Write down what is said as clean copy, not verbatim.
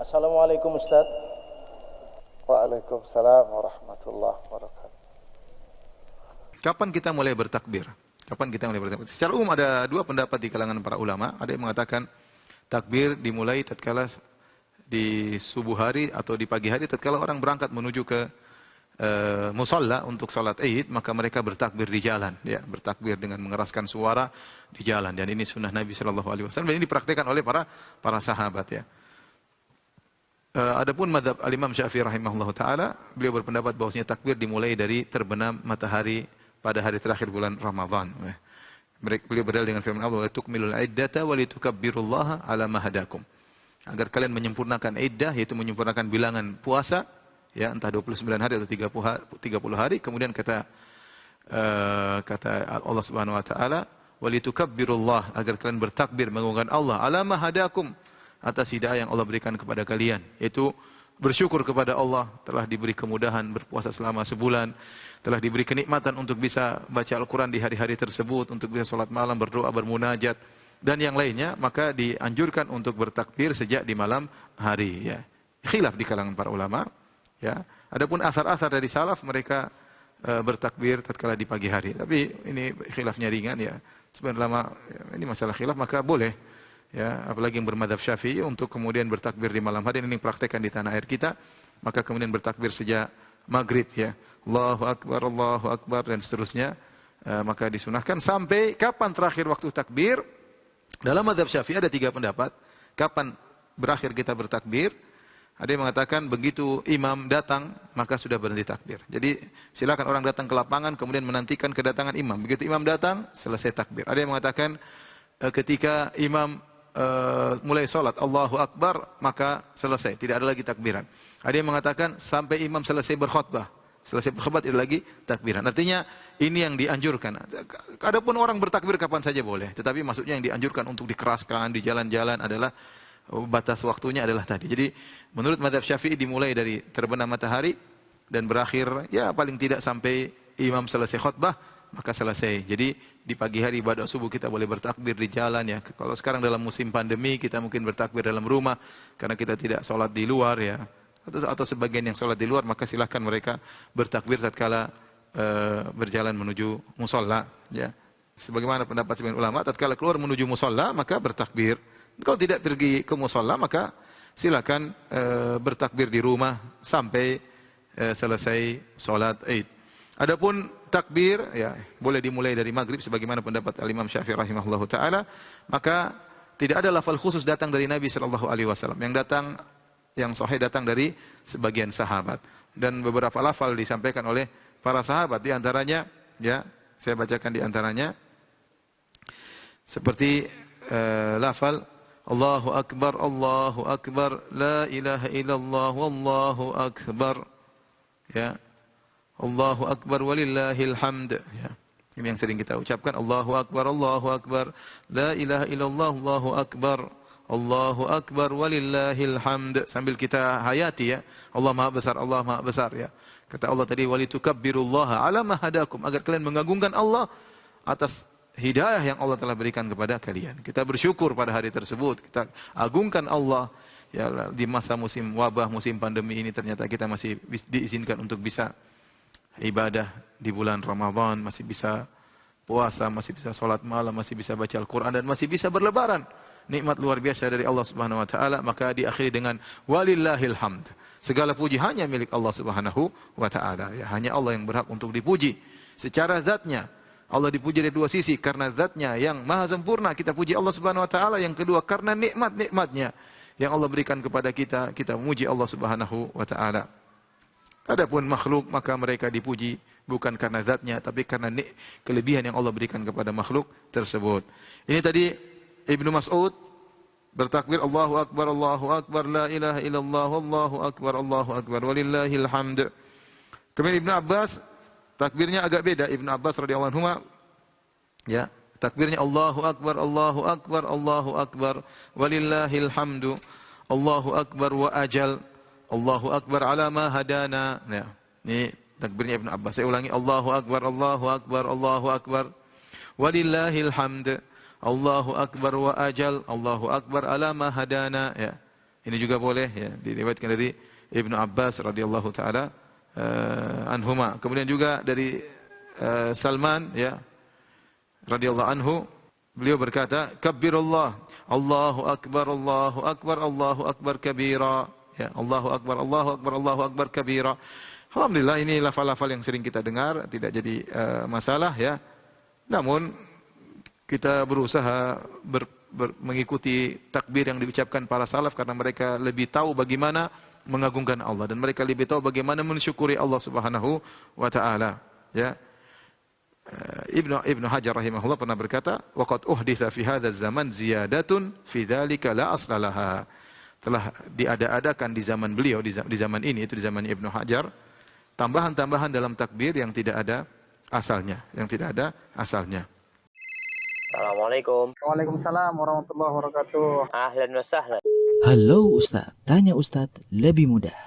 Assalamualaikum Ustaz. Waalaikumsalam warahmatullahi wabarakatuh. Kapan kita mulai bertakbir? Kapan kita mulai bertakbir? Secara umum ada dua pendapat di kalangan para ulama. Ada yang mengatakan takbir dimulai tatkala di subuh hari atau di pagi hari tatkala orang berangkat menuju ke musalla untuk salat Id, maka mereka bertakbir di jalan, ya, bertakbir dengan mengeraskan suara di jalan. Dan ini sunnah Nabi sallallahu alaihi wasallam dan ini dipraktikkan oleh para sahabat, ya. Adapun mazhab Al-Imam Syafi'i rahimahullahu taala, beliau berpendapat bahwasanya takbir dimulai dari terbenam matahari pada hari terakhir bulan Ramadan. Beliau berdalil dengan firman Allah, "Tukmilul iddata wa litukabbirullaha ala ma hadakum." Agar kalian menyempurnakan iddah, yaitu menyempurnakan bilangan puasa, ya, entah 29 hari atau 30 hari. Kemudian kata Allah Subhanahu wa taala, "Wa litukabbirullaha," agar kalian bertakbir mengagungkan Allah, ala ma hadakum, atas hidayah yang Allah berikan kepada kalian, yaitu bersyukur kepada Allah telah diberi kemudahan berpuasa selama sebulan, telah diberi kenikmatan untuk bisa baca Al-Quran di hari-hari tersebut, untuk bisa sholat malam, berdoa, bermunajat, dan yang lainnya, maka dianjurkan untuk bertakbir sejak di malam hari, ya. Khilaf di kalangan para ulama, ya. Adapun asar-asar dari salaf, mereka bertakbir tatkala di pagi hari. Tapi ini khilafnya ringan, ya. Sebenarnya lama, ya, ini masalah khilaf, maka boleh. Ya, apalagi yang bermadzhab Syafi'i untuk kemudian bertakbir di malam hari, ini praktekkan di tanah air kita, maka kemudian bertakbir sejak maghrib, ya, Allahu Akbar dan seterusnya, maka disunahkan sampai kapan terakhir waktu takbir. Dalam madzhab Syafi'i ada 3 pendapat kapan berakhir kita bertakbir. Ada yang mengatakan begitu imam datang maka sudah berhenti takbir. Jadi silakan orang datang ke lapangan kemudian menantikan kedatangan imam. Begitu imam datang selesai takbir. Ada yang mengatakan ketika imam mulai sholat Allahu Akbar maka selesai, tidak ada lagi takbiran. Ada yang mengatakan sampai imam selesai berkhutbah, selesai berkhutbah tidak lagi takbiran. Artinya ini yang dianjurkan. Adapun orang bertakbir kapan saja boleh, tetapi maksudnya yang dianjurkan untuk dikeraskan di jalan-jalan adalah batas waktunya adalah tadi. Jadi menurut mazhab Syafi'i dimulai dari terbenam matahari dan berakhir ya paling tidak sampai imam selesai khutbah maka selesai. Jadi di pagi hari ibadah subuh kita boleh bertakbir di jalan, ya. Kalau sekarang dalam musim pandemi kita mungkin bertakbir dalam rumah karena kita tidak sholat di luar, ya. Atau sebagian yang sholat di luar maka silahkan mereka bertakbir tatkala berjalan menuju musalla, ya. Sebagaimana pendapat sebagian ulama, tatkala keluar menuju musalla maka bertakbir. Kalau tidak pergi ke musalla maka silakan bertakbir di rumah sampai selesai sholat Id. Adapun takbir, ya, boleh dimulai dari maghrib sebagaimana pendapat Al-Imam Syafi'i rahimahullahu taala, maka tidak ada lafal khusus datang dari Nabi sallallahu alaihi wasallam. Yang sahih datang dari sebagian sahabat dan beberapa lafal disampaikan oleh para sahabat, di antaranya, ya, saya bacakan di antaranya seperti lafal Allahu Akbar, la ilaha illallah, wallahu akbar, ya. Allahu Akbar walillahil hamd, ya. Ini yang sering kita ucapkan, Allahu Akbar, la ilaha illallah, Allahu Akbar walillahil hamd, sambil kita hayati, ya, Allah Maha besar, ya. Kata Allah tadi, walitukabbirullaha ala ma hadakum, agar kalian mengagungkan Allah atas hidayah yang Allah telah berikan kepada kalian. Kita bersyukur pada hari tersebut, kita agungkan Allah, ya, di masa musim wabah, musim pandemi ini ternyata kita masih diizinkan untuk bisa ibadah di bulan Ramadan, masih bisa puasa, masih bisa sholat malam, masih bisa baca Al-Quran, dan masih bisa berlebaran. Nikmat luar biasa dari Allah Subhanahu wa taala, maka diakhiri dengan walillahil hamd. Segala puji hanya milik Allah Subhanahu wa taala, ya. Hanya Allah yang berhak untuk dipuji. Secara zatnya Allah dipuji dari 2 sisi, karena zatnya yang maha sempurna kita puji Allah Subhanahu wa taala, yang kedua karena nikmat-nikmatnya yang Allah berikan kepada kita, kita memuji Allah Subhanahu wa taala. Adapun makhluk maka mereka dipuji bukan karena zatnya tapi karena kelebihan yang Allah berikan kepada makhluk tersebut. Ini tadi Ibnu Mas'ud bertakbir Allahu Akbar, la ilaha illallah, Allahu Akbar walillahil hamd. Kemudian Ibnu Abbas takbirnya agak beda. Ibnu Abbas radhiyallahu anhu, ya, takbirnya Allahu Akbar walillahil hamdu, Allahu Akbar wa ajal, Allahu Akbar ala ma hadana. Ya, ini takbirnya Ibnu Abbas. Saya ulangi, Allahu Akbar walillahil hamd, Allahu Akbar wa ajal, Allahu Akbar ala ma hadana, ya. Ini juga boleh ya, diriwayatkan dari Ibnu Abbas radhiyallahu taala anhuma. Kemudian juga dari Salman ya radhiyallahu anhu, beliau berkata, "Kabbirullah, Allahu akbar, Allahu akbar, Allahu akbar kabira." Ya, Allahu akbar, Allahu akbar, Allahu akbar kabira. Alhamdulillah ini lafal-lafal yang sering kita dengar, tidak jadi masalah ya. Namun kita berusaha mengikuti takbir yang diucapkan para salaf karena mereka lebih tahu bagaimana mengagungkan Allah dan mereka lebih tahu bagaimana mensyukuri Allah Subhanahu wa taala. Ya. Ibnu Hajar rahimahullah pernah berkata, "Waqad uhditsa fi hadzal zaman ziyadatun fi dzalika la aslalaha." Telah diada-adakan di zaman beliau di zaman ini, itu di zaman Ibnu Hajar, tambahan-tambahan dalam takbir yang tidak ada asalnya. Assalamualaikum. Waalaikumsalam warahmatullahi wabarakatuh. Ahlan wa sahlan. Halo Ustadz, tanya Ustadz lebih mudah.